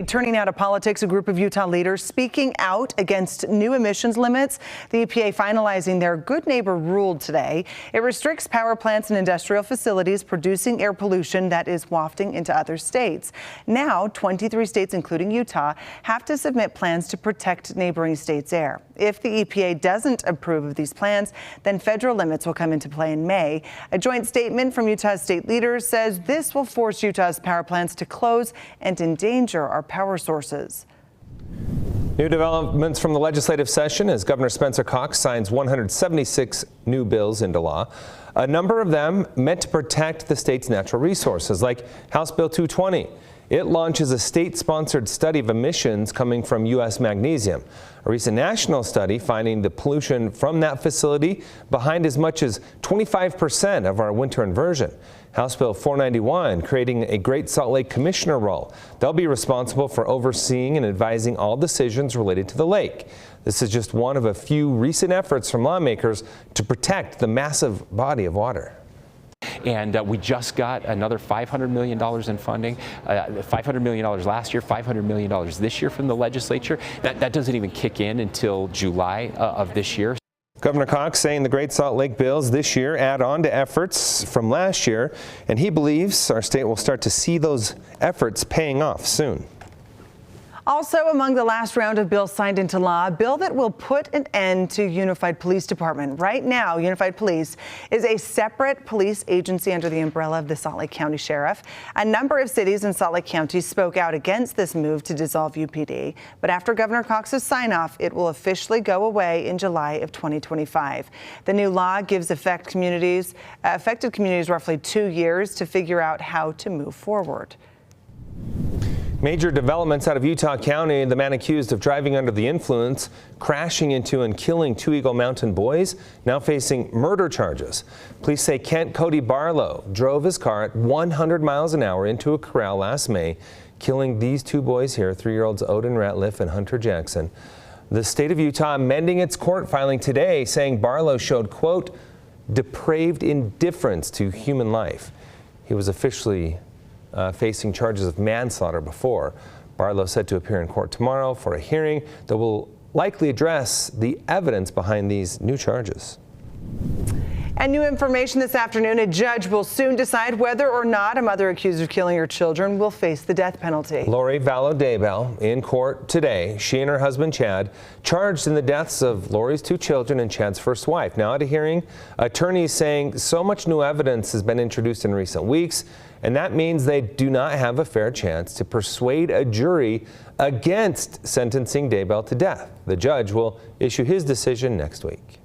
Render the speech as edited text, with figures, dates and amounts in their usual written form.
turning out of politics, a group of Utah leaders speaking out against new emissions limits. The EPA finalizing their Good Neighbor rule today. It restricts power plants and industrial facilities producing air pollution that is wafting into other states. Now, 23 states, including Utah, have to submit plans to protect neighboring states' air. If the EPA doesn't approve of these plans, then federal limits will come into play in May. A joint statement from Utah's state leaders says this will force Utah's power plants to close and endanger our power sources. New developments from the legislative session as Governor Spencer Cox signs 176 new bills into law. A number of them meant to protect the state's natural resources, like House Bill 220. It launches a state-sponsored study of emissions coming from U.S. magnesium. A recent national study finding the pollution from that facility behind as much as 25% of our winter inversion. House Bill 491 creating a Great Salt Lake Commissioner role. They'll be responsible for overseeing and advising all decisions related to the lake. This is just one of a few recent efforts from lawmakers to protect the massive body of water. And we just got another $500 million in funding, $500 million last year, $500 million this year from the legislature. That doesn't even kick in until July of this year. Governor Cox saying the Great Salt Lake bills this year add on to efforts from last year, and he believes our state will start to see those efforts paying off soon. Also among the last round of bills signed into law, a bill that will put an end to Unified Police Department. Right now, Unified Police is a separate police agency under the umbrella of the Salt Lake County Sheriff. A number of cities in Salt Lake County spoke out against this move to dissolve UPD, but after Governor Cox's sign-off, it will officially go away in July of 2025. The new law gives affected communities roughly 2 years to figure out how to move forward. Major developments out of Utah County. The man accused of driving under the influence, crashing into and killing 2 Eagle Mountain boys, now facing murder charges. Police say Kent Cody Barlow drove his car at 100 miles an hour into a corral last May, killing these 2 boys here, 3-year-olds Odin Ratliff and Hunter Jackson. The state of Utah amending its court filing today, saying Barlow showed, quote, depraved indifference to human life. He was officially facing charges of manslaughter before. Barlow said to appear in court tomorrow for a hearing that will likely address the evidence behind these new charges. And new information this afternoon, a judge will soon decide whether or not a mother accused of killing her children will face the death penalty. Lori Daybell in court today. She and her husband Chad charged in the deaths of Lori's 2 children and Chad's first wife. Now at a hearing, attorneys saying so much new evidence has been introduced in recent weeks, and that means they do not have a fair chance to persuade a jury against sentencing Daybell to death. The judge will issue his decision next week.